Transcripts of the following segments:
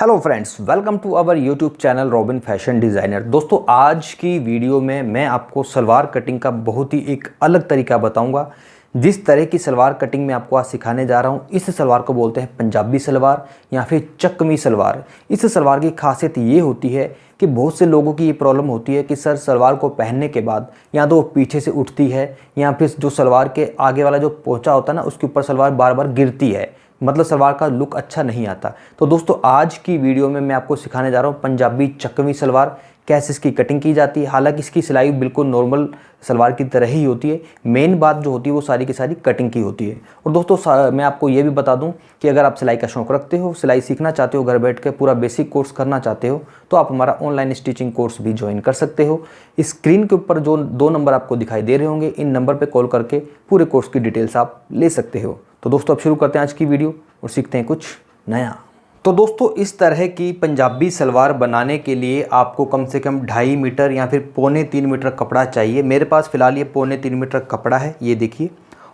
Hello friends, welcome to our YouTube channel Robin fashion designer. दोस्तों, आज की video में मैं आपको सलवार कटिंग का बहुत ही एक अलग तरीका बताऊंगा। जिस तरह की सलवार कटिंग मैं आपको आज सिखाने जा रहा हूं, इस सलवार को बोलते हैं पंजाबी सलवार या फिर चकमी सलवार। इस सलवार की खासियत ये होती है कि बहुत से लोगों की ये प्रॉब्लम होती है कि सर सलवार को पहनने के बाद या तो वो पीछे से उठती है या फिर जो सलवार के आगे वाला जो पोंचा होता है ना, उसके ऊपर सलवार बार बार गिरती है, मतलब सलवार का लुक अच्छा नहीं आता। तो दोस्तों, आज की वीडियो में मैं आपको सिखाने जा रहा हूँ पंजाबी चकमी सलवार, कैसे इसकी कटिंग की जाती है। हालांकि इसकी सिलाई बिल्कुल नॉर्मल सलवार की तरह ही होती है, मेन बात जो होती है वो सारी की सारी कटिंग की होती है। और दोस्तों, मैं आपको ये भी बता दूं कि अगर आप सिलाई का शौक़ रखते हो, सिलाई सीखना चाहते हो, घर बैठ के पूरा बेसिक कोर्स करना चाहते हो, तो आप हमारा ऑनलाइन स्टिचिंग कोर्स भी ज्वाइन कर सकते हो। स्क्रीन के ऊपर जो 2 नंबर आपको दिखाई दे रहे होंगे, इन नंबर पर कॉल करके पूरे कोर्स की डिटेल्स आप ले सकते हो। तो दोस्तों, अब शुरू करते हैं आज की वीडियो और सीखते हैं कुछ नया। तो दोस्तों, इस तरह की पंजाबी सलवार बनाने के लिए आपको कम से कम 2.5 मीटर या फिर 2.25 मीटर कपड़ा चाहिए। मेरे पास फ़िलहाल ये 2.25 मीटर कपड़ा है, ये देखिए।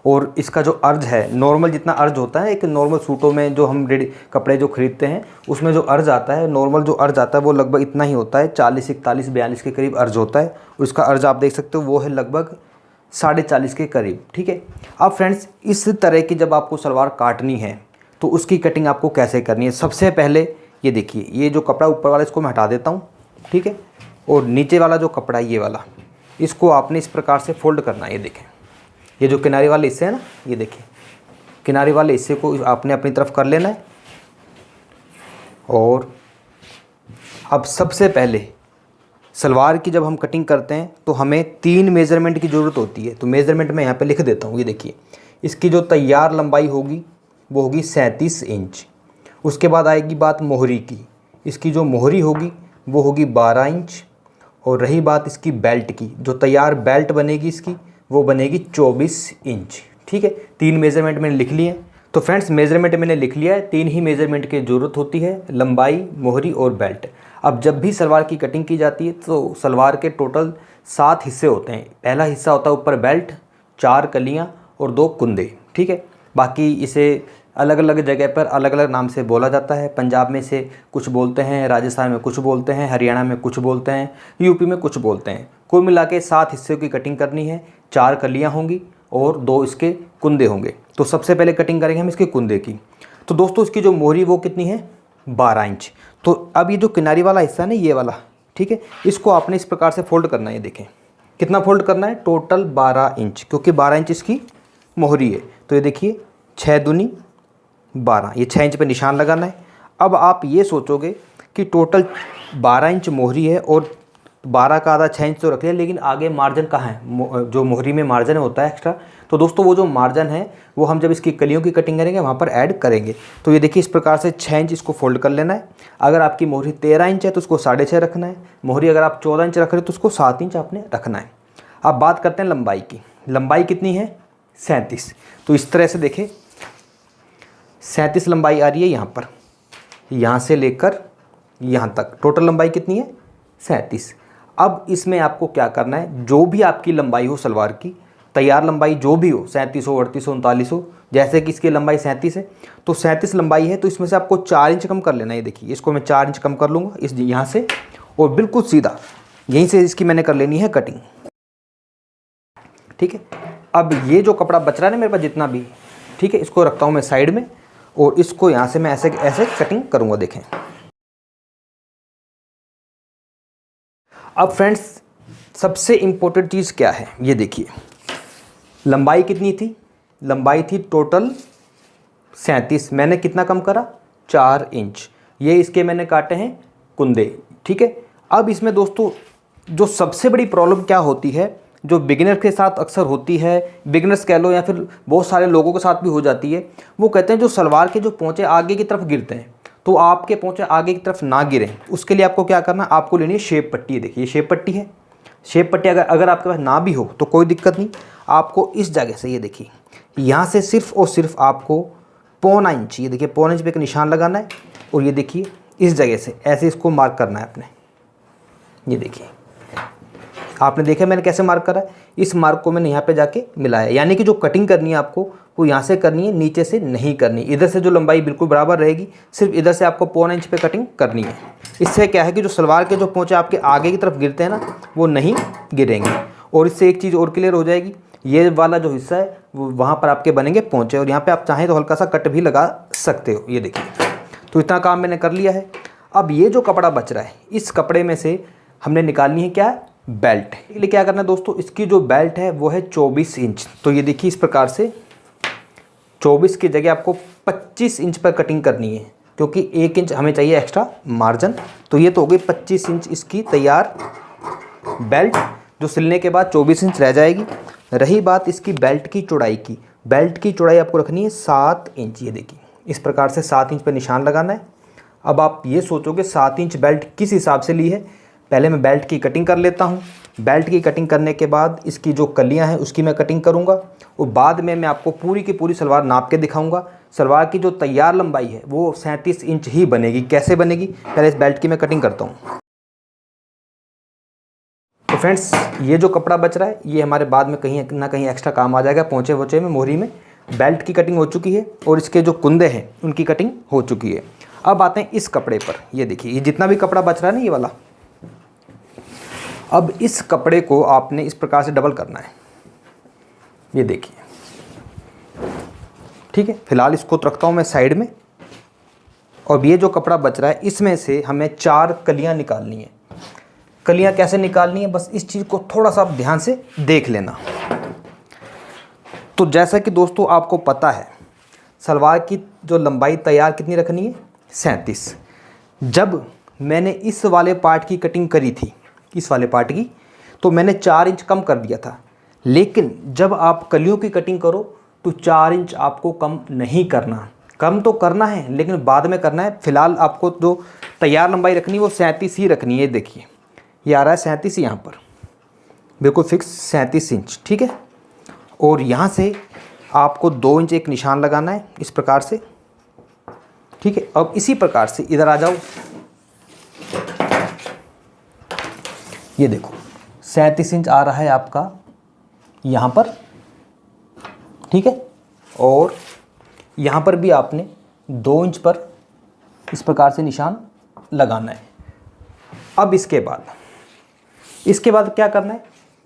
और इसका जो अर्ज है, नॉर्मल जितना अर्ज होता है एक नॉर्मल सूटों में जो हम रेडी कपड़े जो खरीदते हैं उसमें जो अर्ज आता है, नॉर्मल जो अर्ज आता है वो लगभग इतना ही होता है, 40, 41, 42 के करीब अर्ज होता है। उसका अर्ज आप देख सकते हो, वो है लगभग 40.5 के करीब। ठीक है। अब फ्रेंड्स, इस तरह की जब आपको सलवार काटनी है तो उसकी कटिंग आपको कैसे करनी है। सबसे पहले ये देखिए, ये जो कपड़ा ऊपर वाला इसको मैं हटा देता हूँ, ठीक है। और नीचे वाला जो कपड़ा है ये वाला, इसको आपने इस प्रकार से फोल्ड करना है। ये देखें, ये जो किनारे वाले हिस्से है ना, ये देखिए, किनारे वाले हिस्से को आपने अपनी तरफ कर लेना है। और अब सबसे पहले सलवार की जब हम कटिंग करते हैं तो हमें 3 मेज़रमेंट की ज़रूरत होती है। तो मेज़रमेंट मैं यहाँ पे लिख देता हूँ। ये देखिए, इसकी जो तैयार लंबाई होगी वो होगी 37 इंच। उसके बाद आएगी बात मोहरी की, इसकी जो मोहरी होगी वो होगी 12 इंच। और रही बात इसकी बेल्ट की, जो तैयार बेल्ट बनेगी इसकी वो बनेगी 24 इंच। ठीक है। 3 मेज़रमेंट मैंने लिख लिए हैं। तो फ्रेंड्स, मेज़रमेंट मैंने लिख लिया है, 3 ही मेज़रमेंट की ज़रूरत होती है, लंबाई, मोहरी और बेल्ट। अब जब भी सलवार की कटिंग की जाती है तो सलवार के टोटल 7 हिस्से होते हैं। पहला हिस्सा होता है ऊपर बेल्ट, 4 कलियाँ और 2 कुंदे। ठीक है। बाकी इसे अलग अलग जगह पर अलग अलग नाम से बोला जाता है। पंजाब में से कुछ बोलते हैं, राजस्थान में कुछ बोलते हैं, हरियाणा में कुछ बोलते हैं, यूपी में कुछ बोलते हैं। कुल मिला के 7 हिस्सों की कटिंग करनी है। 4 कलियाँ होंगी और 2 इसके कुंदे होंगे। तो सबसे पहले कटिंग करेंगे हम इसके कुंदे की। तो दोस्तों, इसकी जो मोहरी वो कितनी है, 12 इंच। तो अब ये जो किनारी वाला हिस्सा है ना, ये वाला, ठीक है, इसको आपने इस प्रकार से फोल्ड करना है। ये देखें कितना फोल्ड करना है, टोटल 12 इंच, क्योंकि 12 इंच इसकी मोहरी है। तो ये देखिए, 6 दूनी 12, ये 6 इंच पे निशान लगाना है। अब आप ये सोचोगे कि टोटल 12 इंच मोहरी है और 12 का आधा 6 इंच तो रख लिया, लेकिन आगे मार्जिन कहाँ है, जो मोहरी में मार्जिन होता है एक्स्ट्रा। तो दोस्तों, वो जो मार्जिन है वो हम जब इसकी कलियों की कटिंग करेंगे वहाँ पर ऐड करेंगे। तो ये देखिए, इस प्रकार से 6 इंच इसको फोल्ड कर लेना है। अगर आपकी मोहरी 13 इंच है तो उसको 6.5 रखना है। मोहरी अगर आप 14 इंच रख रहे हो तो उसको 7 इंच आपने रखना है। अब बात करते हैं लंबाई की। लंबाई कितनी है, 37। तो इस तरह से देखें, 37 लंबाई आ रही है यहाँ पर, यहाँ से लेकर यहाँ तक टोटल लंबाई कितनी है, 37। अब इसमें आपको क्या करना है, जो भी आपकी लंबाई हो सलवार की, तैयार लंबाई जो भी हो, 37 हो, 38 हो, 39 हो, जैसे कि इसकी लंबाई 37 है तो 37 लंबाई है, तो इसमें से आपको 4 इंच कम कर लेना है। ये देखिए, इसको मैं 4 इंच कम कर लूँगा इस यहाँ से, और बिल्कुल सीधा यहीं से इसकी मैंने कर लेनी है कटिंग। ठीक है। अब ये जो कपड़ा बच रहा है ना मेरे पास जितना भी, ठीक है, इसको रखता हूँ मैं साइड में और इसको यहाँ से मैं ऐसे ऐसे कटिंग करूँगा। देखें, अब फ्रेंड्स, सबसे इम्पोर्टेंट चीज़ क्या है, ये देखिए, लंबाई कितनी थी, लंबाई थी टोटल 37, मैंने कितना कम करा, 4 इंच। ये इसके मैंने काटे हैं कुंदे। ठीक है। अब इसमें दोस्तों जो सबसे बड़ी प्रॉब्लम क्या होती है, जो बिगिनर के साथ अक्सर होती है, बिगिनर्स कह लो या फिर बहुत सारे लोगों के साथ भी हो जाती है, वो कहते हैं जो सलवार के जो पोंचे आगे की तरफ गिरते हैं, तो आपके पोंचे आगे की तरफ ना गिरें, उसके लिए आपको क्या करना है, आपको लेनी है शेप पट्टी। देखिए, ये शेप पट्टी है। शेप पट्टी अगर आपके पास ना भी हो तो कोई दिक्कत नहीं, आपको इस जगह से, ये देखिए, यहाँ से सिर्फ और सिर्फ आपको 1.25 इंच, ये देखिए 1.25 इंच पे एक निशान लगाना है। और ये देखिए, इस जगह से ऐसे इसको मार्क करना है अपने। ये देखिए, आपने देखा मैंने कैसे मार्क करा है, इस मार्क को मैंने यहाँ पे जाके मिलाया, यानी कि जो कटिंग करनी है आपको वो यहाँ से करनी है, नीचे से नहीं करनी। इधर से जो लंबाई बिल्कुल बराबर रहेगी, सिर्फ इधर से आपको 1.25 इंच पे कटिंग करनी है। इससे क्या है कि जो सलवार के जो पोंचे आपके आगे की तरफ गिरते हैं ना, वो नहीं गिरेंगे। और इससे एक चीज़ और क्लियर हो जाएगी, ये वाला जो हिस्सा है वो वहाँ पर आपके बनेंगे पोंचे, और यहाँ पर आप चाहें तो हल्का सा कट भी लगा सकते हो। ये देखिए, तो इतना काम मैंने कर लिया है। अब ये जो कपड़ा बच रहा है, इस कपड़े में से हमने निकालनी है क्या, बेल्ट। इसके लिए क्या करना है दोस्तों, इसकी जो बेल्ट है वो है 24 इंच। तो ये देखिए इस प्रकार से 24 की जगह आपको 25 इंच पर कटिंग करनी है, क्योंकि 1 इंच हमें चाहिए एक्स्ट्रा मार्जिन। तो ये तो हो गई 25 इंच इसकी तैयार बेल्ट, जो सिलने के बाद 24 इंच रह जाएगी। रही बात इसकी बेल्ट की चौड़ाई की, बेल्ट की चौड़ाई आपको रखनी है 7 इंच। ये देखिए इस प्रकार से 7 इंच पर निशान लगाना है। अब आप ये सोचोगे 7 इंच बेल्ट किस हिसाब से ली है, पहले मैं बेल्ट की कटिंग कर लेता हूँ। बेल्ट की कटिंग करने के बाद इसकी जो कलियाँ हैं उसकी मैं कटिंग करूँगा, और बाद में मैं आपको पूरी की पूरी सलवार नाप के दिखाऊँगा। सलवार की जो तैयार लंबाई है वो 37 इंच ही बनेगी। कैसे बनेगी, पहले इस बेल्ट की मैं कटिंग करता हूँ। तो फ्रेंड्स, ये जो कपड़ा बच रहा है ये हमारे बाद में कहीं ना कहीं एक्स्ट्रा काम आ जाएगा। पोंचे वोचे में, मोहरी में बेल्ट की कटिंग हो चुकी है, और इसके जो कुंदे हैं उनकी कटिंग हो चुकी है। अब आते हैं इस कपड़े पर। ये देखिए, ये जितना भी कपड़ा बच रहा है ना, ये वाला, अब इस कपड़े को आपने इस प्रकार से डबल करना है। ये देखिए, ठीक है। फिलहाल इसको तो रखता हूँ मैं साइड में। और ये जो कपड़ा बच रहा है इसमें से हमें 4 कलियाँ निकालनी है। कलियाँ कैसे निकालनी है, बस इस चीज़ को थोड़ा सा आप ध्यान से देख लेना। तो जैसा कि दोस्तों आपको पता है, सलवार की जो लंबाई तैयार कितनी रखनी है, 37। जब मैंने इस वाले पार्ट की कटिंग करी थी, इस वाले पार्ट की, तो मैंने 4 इंच कम कर दिया था। लेकिन जब आप कलियों की कटिंग करो तो 4 इंच आपको कम नहीं करना। कम तो करना है लेकिन बाद में करना है। फिलहाल आपको जो तैयार लंबाई रखनी है वो 37 ही रखनी है। देखिए ये आ रहा है 37 यहाँ पर, बिल्कुल फिक्स 37 इंच, ठीक है। और यहाँ से आपको 2 इंच एक निशान लगाना है इस प्रकार से, ठीक है। अब इसी प्रकार से इधर आ जाओ। ये देखो 37 इंच आ रहा है आपका यहाँ पर, ठीक है। और यहाँ पर भी आपने 2 इंच पर इस प्रकार से निशान लगाना है। अब इसके बाद क्या करना है,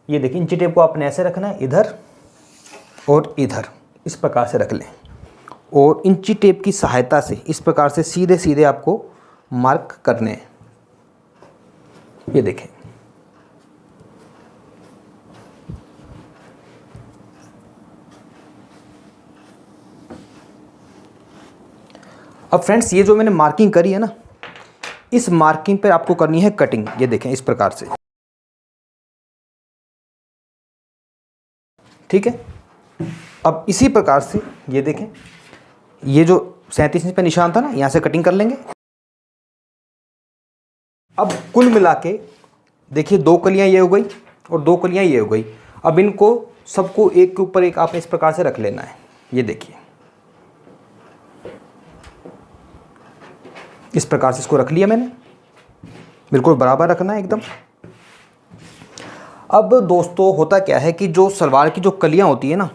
ये देखिए इंची टेप को आपने ऐसे रखना है, इधर और इधर इस प्रकार से रख लें, और इंची टेप की सहायता से इस प्रकार से सीधे सीधे आपको मार्क करने हैं। ये देखें, अब फ्रेंड्स ये जो मैंने मार्किंग करी है ना, इस मार्किंग पे आपको करनी है कटिंग। ये देखें इस प्रकार से, ठीक है। अब इसी प्रकार से ये देखें, ये जो 37 इंच पे निशान था ना, यहाँ से कटिंग कर लेंगे। अब कुल मिला के देखिए 2 कलियाँ ये हो गई और 2 कलियाँ ये हो गई। अब इनको सबको एक के ऊपर एक आपने इस प्रकार से रख लेना है। ये देखिए इस प्रकार से इसको रख लिया मैंने, बिल्कुल बराबर रखना है एकदम। अब दोस्तों होता क्या है कि जो सलवार की जो कलियां होती है ना,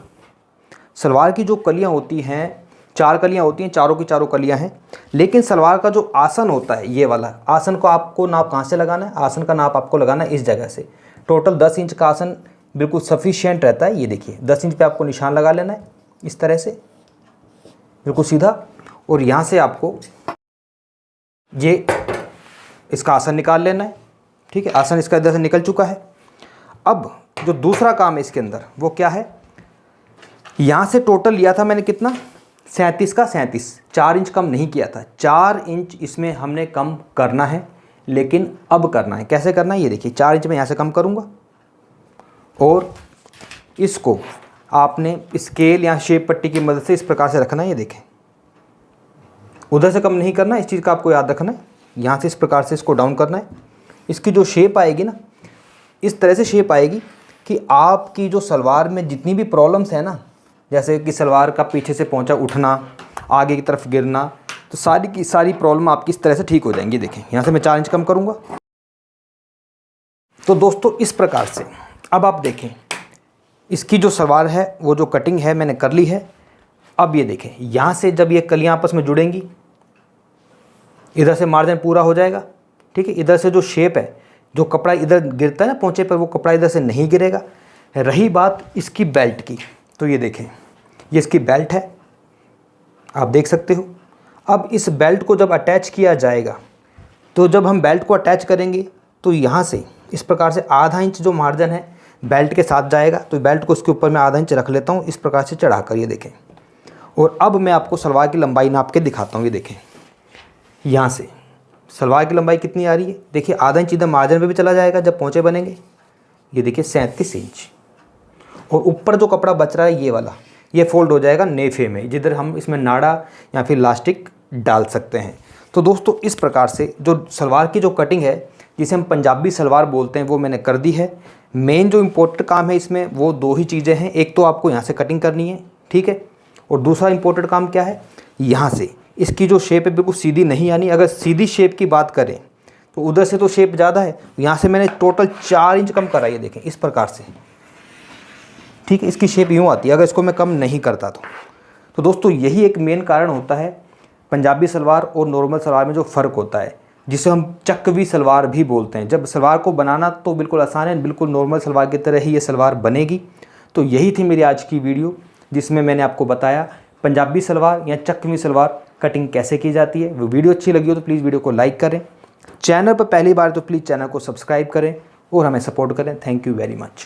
सलवार की जो कलियां होती हैं, 4 कलियां होती हैं, चारों की चारों कलियां हैं। लेकिन सलवार का जो आसन होता है, ये वाला आसन को आपको नाप कहाँ से लगाना है, आसन का नाप आपको लगाना है इस जगह से। टोटल 10 इंच का आसन बिल्कुल सफिशिएंट रहता है। ये देखिए 10 इंच पे आपको निशान लगा लेना है इस तरह से, बिल्कुल सीधा। और यहाँ से आपको ये इसका आसन निकाल लेना है, ठीक है। आसन इसका इधर से निकल चुका है। अब जो दूसरा काम है इसके अंदर वो क्या है, यहाँ से टोटल लिया था मैंने कितना, 37 का 37, 4 इंच कम नहीं किया था। 4 इंच इसमें हमने कम करना है, लेकिन अब करना है। कैसे करना है, ये देखिए 4 इंच में यहाँ से कम करूँगा, और इसको आपने स्केल या शेप पट्टी की मदद से इस प्रकार से रखना है। ये देखें, उधर से कम नहीं करना, इस चीज़ का आपको याद रखना है। यहाँ से इस प्रकार से इसको डाउन करना है। इसकी जो शेप आएगी ना, इस तरह से शेप आएगी कि आपकी जो सलवार में जितनी भी प्रॉब्लम्स है ना, जैसे कि सलवार का पीछे से पोंचा उठना, आगे की तरफ गिरना, तो सारी की सारी प्रॉब्लम आपकी इस तरह से ठीक हो जाएंगी। देखें यहाँ से मैं 4 इंच कम करूँगा, तो दोस्तों इस प्रकार से अब आप देखें, इसकी जो सलवार है वो जो कटिंग है मैंने कर ली है। अब ये देखें, यहाँ से जब ये कलियाँ आपस में जुड़ेंगी, इधर से मार्जिन पूरा हो जाएगा, ठीक है। इधर से जो शेप है, जो कपड़ा इधर गिरता है ना पोंचे पर, वो कपड़ा इधर से नहीं गिरेगा। रही बात इसकी बेल्ट की, तो ये देखें, ये इसकी बेल्ट है, आप देख सकते हो। अब इस बेल्ट को जब अटैच किया जाएगा, तो जब हम बेल्ट को अटैच करेंगे तो यहाँ से इस प्रकार से आधा इंच जो मार्जिन है बेल्ट के साथ जाएगा। तो बेल्ट को इसके ऊपर मैं आधा इंच रख लेता हूँ इस प्रकार से चढ़ा कर, ये देखें। और अब मैं आपको सलवार की लंबाई नाप के दिखाता हूँ। ये देखें, यहाँ से सलवार की लंबाई कितनी आ रही है, देखिए आधा इंच इधर मार्जिन पे भी चला जाएगा जब पोंचे बनेंगे। ये देखिए 37 इंच। और ऊपर जो कपड़ा बच रहा है ये वाला, ये फोल्ड हो जाएगा नेफे में, जिधर हम इसमें नाड़ा या फिर इलास्टिक डाल सकते हैं। तो दोस्तों इस प्रकार से जो सलवार की जो कटिंग है, जिसे हम पंजाबी सलवार बोलते हैं, वो मैंने कर दी है। मेन जो इम्पोर्टेंट काम है इसमें वो दो ही चीज़ें हैं। एक तो आपको यहाँ से कटिंग करनी है, ठीक है। और दूसरा इम्पोर्टेंट काम क्या है, यहाँ से इसकी जो शेप है बिल्कुल सीधी नहीं आनी। अगर सीधी शेप की बात करें तो उधर से तो शेप ज़्यादा है, यहाँ से मैंने टोटल 4 इंच कम करा। ये देखें इस प्रकार से, ठीक है। इसकी शेप यूँ आती है अगर इसको मैं कम नहीं करता तो दोस्तों यही एक मेन कारण होता है पंजाबी सलवार और नॉर्मल सलवार में जो फ़र्क होता है, जिसे हम चकवी सलवार भी बोलते हैं। जब सलवार को बनाना तो बिल्कुल आसान है, बिल्कुल नॉर्मल सलवार की तरह ही ये सलवार बनेगी। तो यही थी मेरी आज की वीडियो, जिसमें मैंने आपको बताया पंजाबी सलवार या चकवी सलवार कटिंग कैसे की जाती है। वो वीडियो अच्छी लगी हो तो प्लीज़ वीडियो को लाइक करें, चैनल पर पहली बार तो प्लीज़ चैनल को सब्सक्राइब करें और हमें सपोर्ट करें। Thank you very much.